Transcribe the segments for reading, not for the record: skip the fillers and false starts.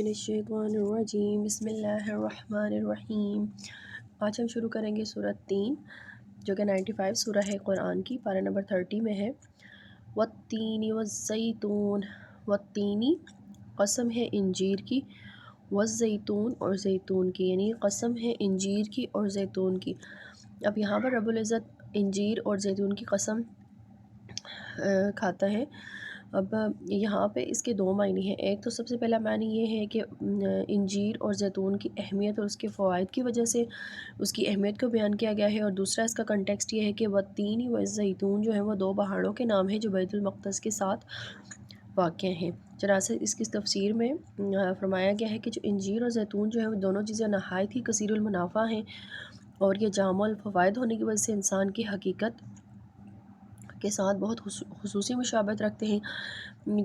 الشیطان الرجیم بسم اللہ الرحمن الرحیم۔ آج ہم شروع کریں گے سورۃ 3 جو کہ 95 سورہ ہے قرآن کی، پارہ نمبر 30 میں ہے۔ والتین والزیتون، والتینی قسم ہے انجیر کی، والزیتون اور زیتون کی، یعنی قسم ہے انجیر کی اور زیتون کی۔ اب یہاں پر رب العزت انجیر اور زیتون کی قسم کھاتا ہے۔ اب یہاں پہ اس کے دو معنی ہیں۔ ایک تو سب سے پہلا معنی یہ ہے کہ انجیر اور زیتون کی اہمیت اور اس کے فوائد کی وجہ سے اس کی اہمیت کو بیان کیا گیا ہے، اور دوسرا اس کا کنٹیکسٹ یہ ہے کہ والتین والزیتون جو ہے وہ دو پہاڑوں کے نام ہیں جو بیت المقدس کے ساتھ واقع ہیں۔ چنانچہ اس کی تفسیر میں فرمایا گیا ہے کہ جو انجیر اور زیتون جو ہے وہ دونوں چیزیں نہایت ہی کثیر المنافع ہیں، اور یہ جامع الفوائد ہونے کی وجہ سے انسان کی حقیقت کے ساتھ بہت خصوصی مشابہت رکھتے ہیں۔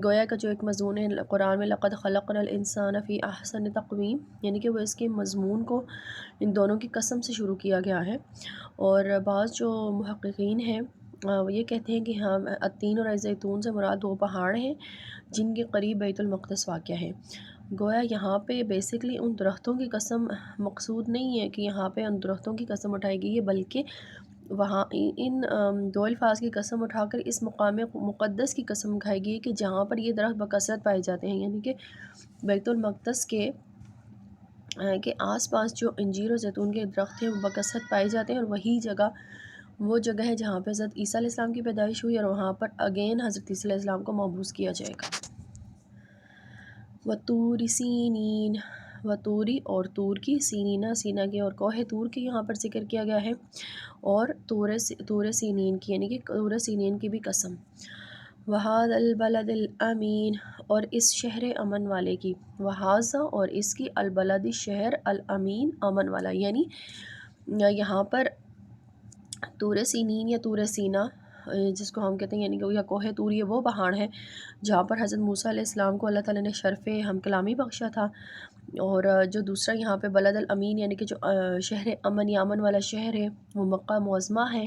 گویا کا جو ایک مضمون ہے قرآن میں لقد خلقنا الانسان فی احسن تقویم، یعنی کہ وہ اس کے مضمون کو ان دونوں کی قسم سے شروع کیا گیا ہے۔ اور بعض جو محققین ہیں وہ یہ کہتے ہیں کہ ہاں التین اور الزیتون سے مراد دو پہاڑ ہیں جن کے قریب بیت المقدس واقع ہے۔ گویا یہاں پہ بیسکلی ان درختوں کی قسم مقصود نہیں ہے کہ یہاں پہ ان درختوں کی قسم اٹھائی گئی ہے، بلکہ وہاں ان دو الفاظ کی قسم اٹھا کر اس مقام مقدس کی قسم کھائی گئی کہ جہاں پر یہ درخت بکثرت پائے جاتے ہیں، یعنی کہ بیت المقدس کے آس پاس جو انجیر اور زیتون کے درخت ہیں وہ بکثرت پائے جاتے ہیں، اور وہی جگہ وہ جگہ ہے جہاں پہ حضرت عیسیٰ علیہ السلام کی پیدائش ہوئی، اور وہاں پر اگین حضرت عیسیٰ علیہ السلام کو مبعوث کیا جائے گا۔ وطور سینین، وطوری اور طور کی، سینینا سینا کے اور کوہ طور کی یہاں پر ذکر کیا گیا ہے، اور طور سینین کی، یعنی کہ طور سینین کی بھی قسم۔ وَهَذَا الْبَلَدِ الْأَمِينَ، اور اس شہر امن والے کی، وَهَذَا اور اس کی، البلد شہر، الامین امن والا، یعنی یہاں پر طور سینین یا طور سینا جس کو ہم کہتے ہیں یعنی کہ یا کوہ طور، یہ وہ پہاڑ ہے جہاں پر حضرت موسیٰ علیہ السلام کو اللہ تعالیٰ نے شرف ہم کلامی بخشا تھا، اور جو دوسرا یہاں پہ بلد الامین یعنی کہ جو شہر امن یا امن والا شہر ہے وہ مکہ معظمہ ہے،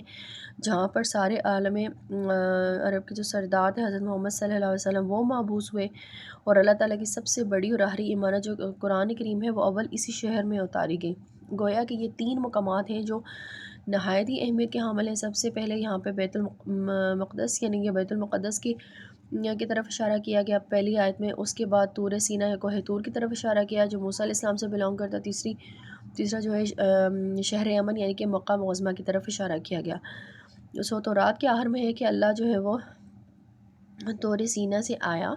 جہاں پر سارے عالم عرب کے جو سردار تھے حضرت محمد صلی اللہ علیہ وسلم وہ مبعوث ہوئے، اور اللہ تعالیٰ کی سب سے بڑی اور آخری امانت جو قرآن کریم ہے وہ اول اسی شہر میں اتاری گئی۔ گویا کہ یہ تین مقامات ہیں جو نہایت ہی اہمیت کے حامل ہیں۔ سب سے پہلے یہاں پہ بیت المقدس یعنی کہ بیت المقدس کی طرف اشارہ کیا گیا پہلی آیت میں، اس کے بعد طور سینا یا کوہ طور کی طرف اشارہ کیا جو موسیٰ علیہ السلام سے بلانگ کرتا، تیسرا جو ہے شہر امن یعنی کہ مکہ معظمہ کی طرف اشارہ کیا گیا۔ تورات کے آخر میں ہے کہ اللہ جو ہے وہ طور سینا سے آیا،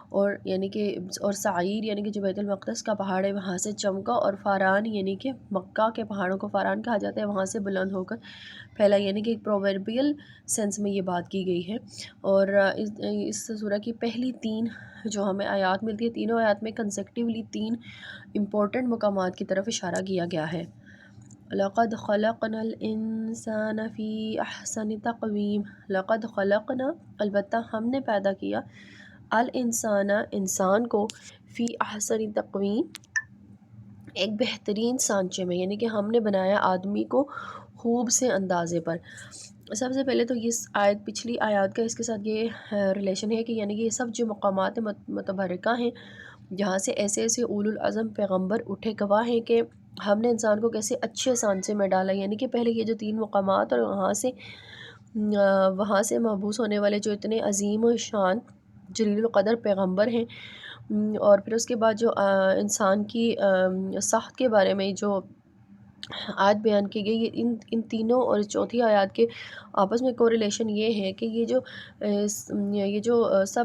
اور یعنی کہ اور سعیر یعنی کہ جو بیت المقدس کا پہاڑ ہے وہاں سے چمکا، اور فاران یعنی کہ مکہ کے پہاڑوں کو فاران کہا جاتا ہے، وہاں سے بلند ہو کر پھیلا، یعنی کہ ایک پرووربیل سینس میں یہ بات کی گئی ہے۔ اور اس سورہ کی پہلی تین جو ہمیں آیات ملتی ہے، تینوں آیات میں کنسیکٹیولی تین امپورٹنٹ مقامات کی طرف اشارہ کیا گیا ہے۔ لقد خلقنا الانسان فی احسن تقویم، لقد خلقنا البتہ ہم نے پیدا کیا، الانسان انسان کو، فی احسن تقویم ایک بہترین سانچے میں، یعنی کہ ہم نے بنایا آدمی کو خوب سے اندازے پر۔ سب سے پہلے تو اس آیت پچھلی آیات کا اس کے ساتھ یہ ریلیشن ہے کہ یعنی کہ یہ سب جو مقامات متبرکہ ہیں جہاں سے ایسے ایسے اولو العزم پیغمبر اٹھے، گواہ ہیں کہ ہم نے انسان کو کیسے اچھے سانچے میں ڈالا، یعنی کہ پہلے یہ جو تین مقامات اور وہاں سے مبعوث ہونے والے جو اتنے عظیم و شان جلیل القدر پیغمبر ہیں، اور پھر اس کے بعد جو انسان کی ساخت کے بارے میں جو آیت بیان کی گئی، ان تینوں اور چوتھی آیات کے آپس میں کوریلیشن یہ ہے کہ یہ جو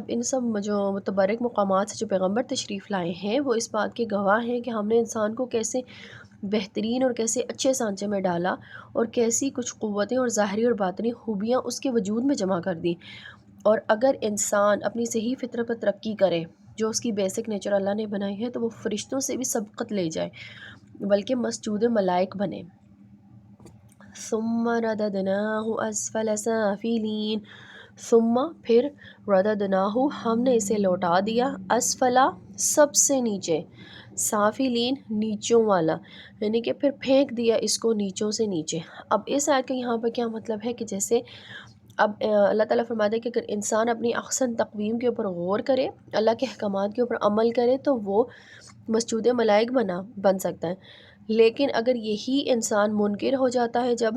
ان سب جو متبرک مقامات سے جو پیغمبر تشریف لائے ہیں وہ اس بات کے گواہ ہیں کہ ہم نے انسان کو کیسے بہترین اور کیسے اچھے سانچے میں ڈالا، اور کیسی کچھ قوتیں اور ظاہری اور باطنی خوبیاں اس کے وجود میں جمع کر دیں۔ اور اگر انسان اپنی صحیح فطرت پر ترقی کرے جو اس کی بیسک نیچر اللہ نے بنائی ہے، تو وہ فرشتوں سے بھی سبقت لے جائے بلکہ مسجود ملائک بنے۔ ثم رددناہ اسفل سافلین، ثم پھر رددناہ ہم نے اسے لوٹا دیا، اسفلا سب سے نیچے، سافلین نیچوں والا، یعنی کہ پھر پھینک دیا اس کو نیچوں سے نیچے۔ اب اس آیت کا یہاں پر کیا مطلب ہے کہ جیسے اب اللہ تعالیٰ فرماتے ہیں کہ اگر انسان اپنی احسن تقویم کے اوپر غور کرے، اللہ کے احکامات کے اوپر عمل کرے تو وہ مسجود ملائک بن سکتا ہے، لیکن اگر یہی انسان منکر ہو جاتا ہے جب،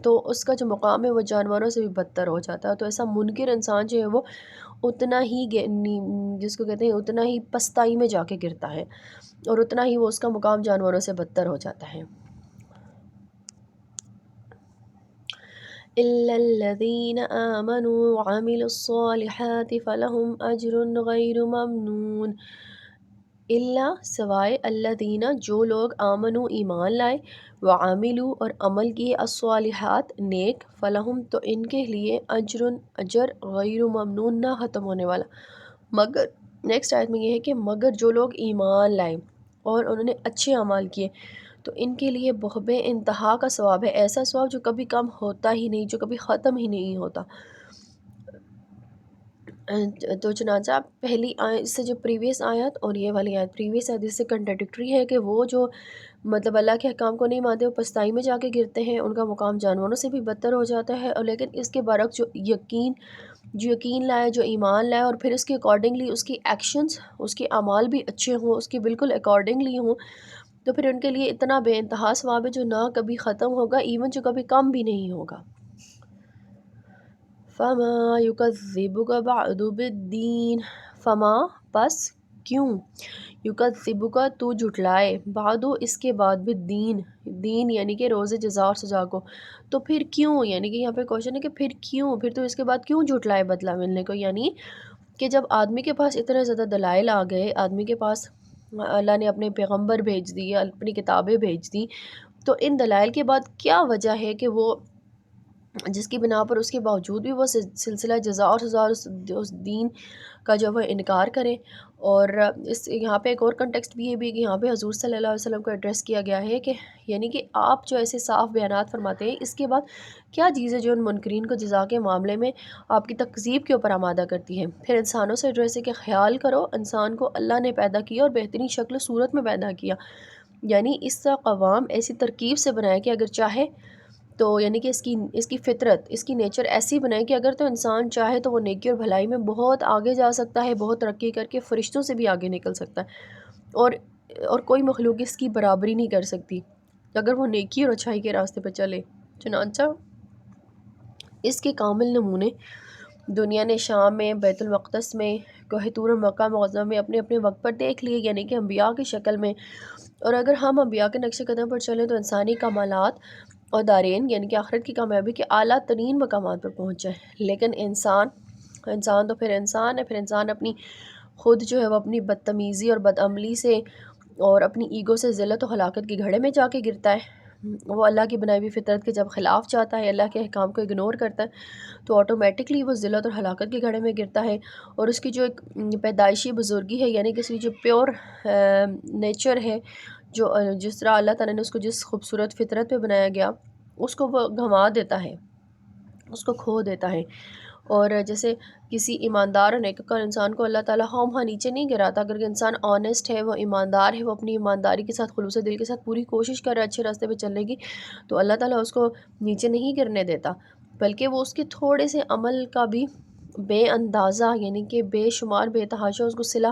تو اس کا جو مقام ہے وہ جانوروں سے بھی بدتر ہو جاتا ہے۔ تو ایسا منکر انسان جو ہے وہ اتنا ہی جس کو کہتے ہیں اتنا ہی پستائی میں جا کے گرتا ہے، اور اتنا ہی وہ اس کا مقام جانوروں سے بدتر ہو جاتا ہے۔ إِلَّا الَّذِينَ آمَنُوا وَعَمِلُوا الصَّالِحَاتِ فَلَهُمْ أَجْرٌ غَيْرُ مَمْنُونٍ، اللہ سوائے الذین جو لوگ آمنو ایمان لائے، وعاملو اور عمل کیے، الصالحات نیک، فلہم تو ان کے لیے اجر غیر ممنون نہ ختم ہونے والا، مگر نیکسٹ آیت میں یہ ہے کہ مگر جو لوگ ایمان لائے اور انہوں نے اچھے اعمال کیے تو ان کے لیے بے انتہا کا ثواب ہے، ایسا ثواب جو کبھی کم ہوتا ہی نہیں، جو کبھی ختم ہی نہیں ہوتا۔ تو چنانچہ پہلی آیت اس سے جو پریویس آیت اور یہ والی آیت، پریویس آیت اس سے کنٹراڈکٹری ہے کہ وہ جو مطلب اللہ کے حکام کو نہیں مانتے وہ پستائی میں جا کے گرتے ہیں، ان کا مقام جانوروں سے بھی بدتر ہو جاتا ہے، اور لیکن اس کے برعکس جو یقین لائے، جو ایمان لائے اور پھر اس کے اکارڈنگلی اس کی ایکشنز، اس کے اعمال بھی اچھے ہوں، اس کے بالکل اکارڈنگلی ہوں، تو پھر ان کے لیے اتنا بے انتہا ثواب ہے جو نہ کبھی ختم ہوگا، ایون جو کبھی کم بھی نہیں ہوگا۔ فما یکذبک بعد بالدین، فما پس کیوں، یکذبک تو جھٹلائے، بعد اس کے بعد بالدین، دین یعنی کہ روز جزا اور سزا کو، تو پھر کیوں، یعنی کہ یہاں پہ کوشچن ہے کہ پھر کیوں، پھر تو اس کے بعد کیوں جھٹلائے بدلہ ملنے کو، یعنی کہ جب آدمی کے پاس اتنے زیادہ دلائل آ گئے، آدمی کے پاس اللہ نے اپنے پیغمبر بھیج دیے، اپنی کتابیں بھیج دی، تو ان دلائل کے بعد کیا وجہ ہے کہ وہ جس کی بنا پر اس کے باوجود بھی وہ سلسلہ جزا اور سزا اور اس دین کا جو وہ انکار کریں۔ اور اس یہاں پہ ایک اور کنٹیکسٹ بھی یہ بھی ہے کہ یہاں پہ حضور صلی اللہ علیہ وسلم کو ایڈریس کیا گیا ہے کہ یعنی کہ آپ جو ایسے صاف بیانات فرماتے ہیں، اس کے بعد کیا چیز ہے جو ان منکرین کو جزا کے معاملے میں آپ کی تکذیب کے اوپر آمادہ کرتی ہے۔ پھر انسانوں سے ایڈریس ہے کہ خیال کرو، انسان کو اللہ نے پیدا کیا اور بہترین شکل و صورت میں پیدا کیا، یعنی اس کا قوام ایسی ترکیب سے بنایا کہ اگر چاہے تو یعنی کہ اس کی فطرت، اس کی نیچر ایسی بنائے کہ اگر تو انسان چاہے تو وہ نیکی اور بھلائی میں بہت آگے جا سکتا ہے، بہت ترقی کر کے فرشتوں سے بھی آگے نکل سکتا ہے، اور کوئی مخلوق اس کی برابری نہیں کر سکتی اگر وہ نیکی اور اچھائی کے راستے پہ چلے۔ چنانچہ اس کے کامل نمونے دنیا نے شام میں، بیت المقدس میں، کوہ طور اور مکہ معظمہ میں اپنے اپنے وقت پر دیکھ لیے، یعنی کہ انبیاء کی شکل میں، اور اگر ہم انبیاء کے نقش قدم پر چلیں تو انسانی کمالات اور دارین یعنی کہ آخرت کی کامیابی کے اعلیٰ ترین مقامات پر پہنچ جائے۔ لیکن انسان تو پھر انسان ہے، پھر انسان اپنی خود جو ہے وہ اپنی بدتمیزی اور بدعملی سے اور اپنی ایگو سے ذلت و ہلاکت کے گھڑے میں جا کے گرتا ہے۔ وہ اللہ کی بنائی ہوئی فطرت کے جب خلاف جاتا ہے، اللہ کے احکام کو اگنور کرتا ہے، تو آٹومیٹکلی وہ ذلت اور ہلاکت کے گھڑے میں گرتا ہے، اور اس کی جو ایک پیدائشی بزرگی ہے، یعنی کہ اس کی جو پیور نیچر ہے، جو جس طرح اللہ تعالیٰ نے اس کو جس خوبصورت فطرت پہ بنایا گیا، اس کو وہ گنوا دیتا ہے، اس کو کھو دیتا ہے۔ اور جیسے کسی ایماندار اور نیکوکار انسان کو اللہ تعالیٰ خواہ نیچے نہیں گراتا، اگر انسان آنیسٹ ہے، وہ ایماندار ہے، وہ اپنی ایمانداری کے ساتھ خلوص دل کے ساتھ پوری کوشش کر رہا ہے اچھے راستے پہ چلنے کی، تو اللہ تعالیٰ اس کو نیچے نہیں گرنے دیتا، بلکہ وہ اس کے تھوڑے سے عمل کا بھی بے اندازہ یعنی کہ بے شمار بے تحاشا اس کو صلہ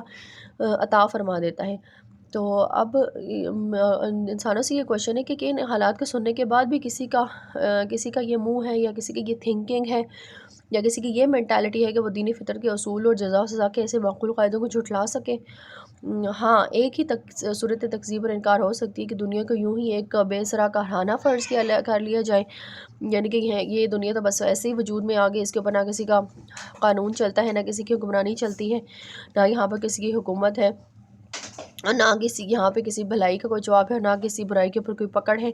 عطا فرما دیتا ہے۔ تو اب انسانوں سے یہ کوشچن ہے کہ ان حالات کو سننے کے بعد بھی کسی کا یہ منہ ہے، یا کسی کی یہ تھنکنگ ہے، یا کسی کی یہ مینٹالٹی ہے کہ وہ دینی فطر کے اصول اور جزا و سزا کے ایسے معقول قاعدوں کو جھٹلا سکے۔ ہاں، ایک ہی صورت تکذیب اور انکار ہو سکتی ہے کہ دنیا کو یوں ہی ایک بے سرا کارخانہ فرض کر لیا جائے، یعنی کہ یہ دنیا تو بس ایسے ہی وجود میں آ گئی، اس کے اوپر نہ کسی کا قانون چلتا ہے، نہ کسی کی حکمرانی چلتی ہے، نہ یہاں پر کسی کی حکومت ہے، اور نہ یہاں پہ کسی بھلائی کا کوئی جواب ہے، نہ کسی برائی کے اوپر کوئی پکڑ ہے۔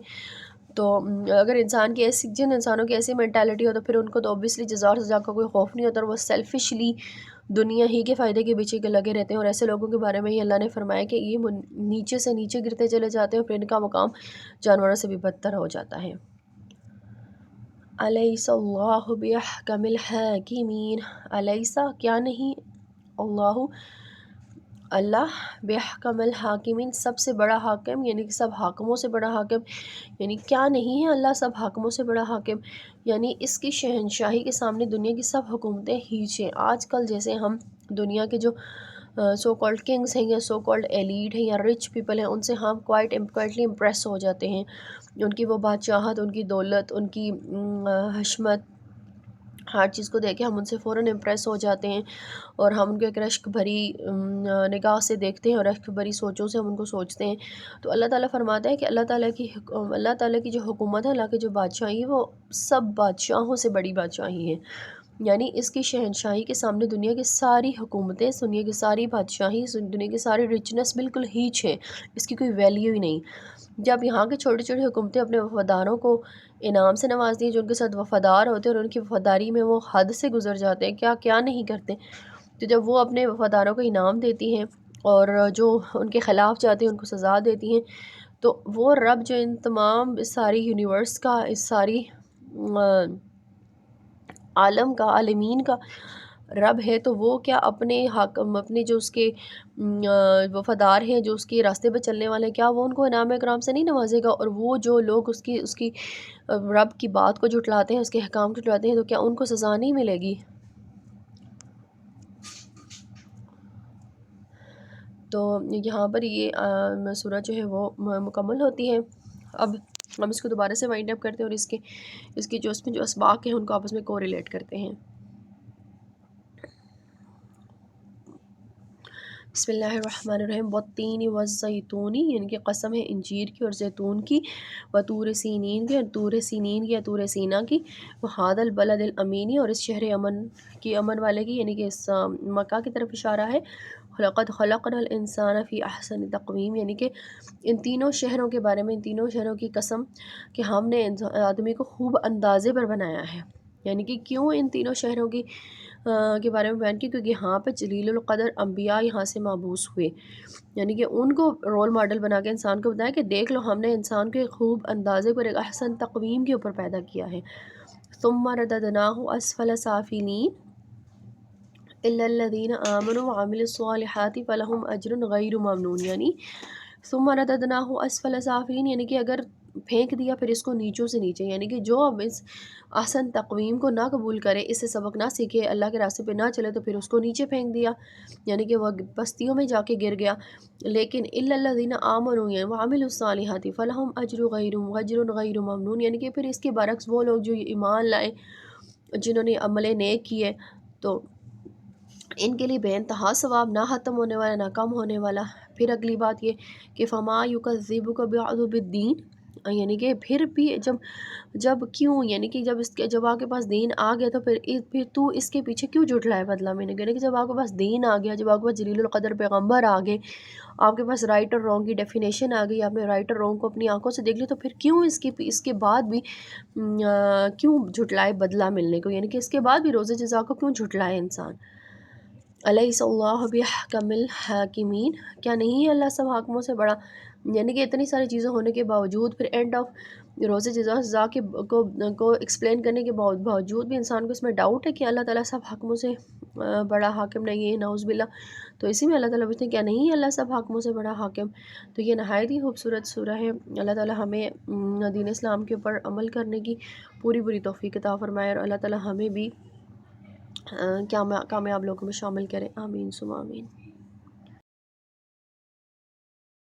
تو اگر جن انسانوں کی ایسی مینٹالٹی ہو تو پھر ان کو تو اوبیسلی جزا اور سزا کا کوئی خوف نہیں ہوتا، اور وہ سیلفشلی دنیا ہی کے فائدے کے پیچھے لگے رہتے ہیں، اور ایسے لوگوں کے بارے میں ہی اللہ نے فرمایا کہ یہ نیچے سے نیچے گرتے چلے جاتے ہیں، پھر ان کا مقام جانوروں سے بھی بدتر ہو جاتا ہے۔ الیس اللہ بأحکم الحاکمین، الیس کیا نہیں، اللہ اللہ بِأَحْكَمِ الحاکمین، سب سے بڑا حاکم، یعنی کہ سب حاکموں سے بڑا حاکم. یعنی کیا نہیں ہے اللہ سب حاکموں سے بڑا حاکم، یعنی اس کی شہنشاہی کے سامنے دنیا کی سب حکومتیں ہیچ ہیں. آج کل جیسے ہم دنیا کے جو سو کالڈ کنگز ہیں یا سو کالڈ ایلیٹ ہیں یا رچ پیپل ہیں، ان سے ہم کوائٹلی امپریس ہو جاتے ہیں. ان کی وہ بادشاہت، ان کی دولت، ان کی حشمت، ہر چیز کو دیکھ کے ہم ان سے فوراً امپریس ہو جاتے ہیں، اور ہم ان کو ایک رشک بھری نگاہ سے دیکھتے ہیں اور رشک بھری سوچوں سے ہم ان کو سوچتے ہیں. تو اللہ تعالیٰ فرماتا ہے کہ اللہ تعالیٰ کی جو حکومت ہے، اللہ کی جو بادشاہی ہے، وہ سب بادشاہوں سے بڑی بادشاہی ہے. یعنی اس کی شہنشاہی کے سامنے دنیا کی ساری حکومتیں، دنیا کی ساری بادشاہی، دنیا کی ساری رچنس بالکل ہیچ ہے، اس کی کوئی ویلیو ہی نہیں. جب یہاں کے چھوٹی چھوٹی حکومتیں اپنے وفاداروں کو انعام سے نوازتی ہیں، جو ان کے ساتھ وفادار ہوتے ہیں اور ان کی وفاداری میں وہ حد سے گزر جاتے ہیں، کیا کیا نہیں کرتے، تو جب وہ اپنے وفاداروں کو انعام دیتی ہیں اور جو ان کے خلاف جاتے ہیں ان کو سزا دیتی ہیں، تو وہ رب جو ان تمام اس ساری یونیورس کا، اس ساری عالم کا، عالمین کا رب ہے، تو وہ کیا اپنے حاکم، اپنے جو اس کے وفادار ہیں، جو اس کے راستے پہ چلنے والے ہیں، کیا وہ ان کو انعام اکرام سے نہیں نوازے گا؟ اور وہ جو لوگ اس کی رب کی بات کو جھٹلاتے ہیں، اس کے احکام کو جھٹلاتے ہیں، تو کیا ان کو سزا نہیں ملے گی؟ تو یہاں پر یہ سورہ جو ہے وہ مکمل ہوتی ہے. اب ہم اس کو دوبارہ سے وائنڈ اپ کرتے ہیں اور اس کی جو اس میں جو اسباق ہیں ان کو آپس میں کو ریلیٹ کرتے ہیں. بسم اللہ الرحمن الرحیم. والتین والزیتون، یعنی کہ قسم ہے انجیر کی اور زیتون کی، وطور سینین کی اور طور سینین کی یا طور سینا کی، وہذا البلد الامین، اور اس شہر امن والے کی، یعنی کہ اس مکہ کی طرف اشارہ ہے. لقد خلقنا الانسان فی احسن تقویم، یعنی کہ ان تینوں شہروں کے بارے میں، ان تینوں شہروں کی قسم کہ ہم نے آدمی کو خوب اندازے پر بنایا ہے. یعنی کہ کیوں ان تینوں شہروں کے بارے میں بیان کی؟ کیونکہ یہاں پہ جلیل القدر انبیاء یہاں سے مابعوث ہوئے، یعنی کہ ان کو رول ماڈل بنا کے انسان کو بتایا کہ دیکھ لو ہم نے انسان کے خوب اندازے پر ایک احسن تقویم کے اوپر پیدا کیا ہے. ثم رددناہ اسفل سافلین الا الذین آمنوا وعملوا الصالحات فلہم اجر غیر ممنون. یعنی ثم رددناہ اسفل سافلین، یعنی کہ اگر پھینک دیا پھر اس کو نیچوں سے نیچے، یعنی کہ جو اب اس احسن تقویم کو نہ قبول کرے، اس سے سبق نہ سیکھے، اللہ کے راستے پہ نہ چلے، تو پھر اس کو نیچے پھینک دیا، یعنی کہ وہ بستیوں میں جا کے گر گیا. لیکن الا الذین آمنوا وعملوا الصالحات فلہم اجر غیر ممنون، یعنی کہ پھر اس کے برعکس وہ لوگ جو ایمان لائے، جنہوں نے عمل نیک کیے، تو ان کے لیے بے انتہا ثواب، نہ ختم ہونے والا نہ کم ہونے والا. پھر اگلی بات یہ کہ فما یکذبک بعد بالدین، یعنی کہ پھر بھی جب کیوں، یعنی کہ جب آپ کے پاس دین آ گیا تو پھر تو اس کے پیچھے کیوں جھٹلائے بدلہ میں نے، یعنی کہ جب آپ کے پاس دین آ گیا، جب آپ کے پاس جلیل القدر پیغمبر آ گئے، آپ کے پاس رائٹ اور رانگ کی ڈیفینیشن آ گئی، آپ نے رائٹ اور رانگ کو اپنی آنکھوں سے دیکھ لیا، تو پھر کیوں اس کے بعد بھی کیوں جھٹلائے بدلہ ملنے کو، یعنی کہ اس کے بعد بھی روز جزا کو کیوں جھٹلائے انسان. الیس اللہ بأحکم الحاکمین، کیا نہیں ہے اللہ سب حاکموں سے بڑا؟ یعنی کہ اتنی ساری چیزیں ہونے کے باوجود، پھر اینڈ آف روز جزا سزا کو ایکسپلین کرنے کے باوجود بھی انسان کو اس میں ڈاؤٹ ہے کہ اللہ تعالیٰ سب حاکموں سے بڑا حاکم نہیں ہے، نعوذ باللہ. تو اسی میں اللہ تعالیٰ پوچھتے ہیں کیا نہیں ہے اللہ سب حاکموں سے بڑا حاکم؟ تو یہ نہایت ہی خوبصورت سورہ ہے. اللہ تعالیٰ ہمیں دین اسلام کے اوپر عمل کرنے کی پوری توفیق عطا فرمائے، اور اللہ تعالیٰ ہمیں بھی کامیاب لوگوں میں شامل کریں. آمین ثم آمین.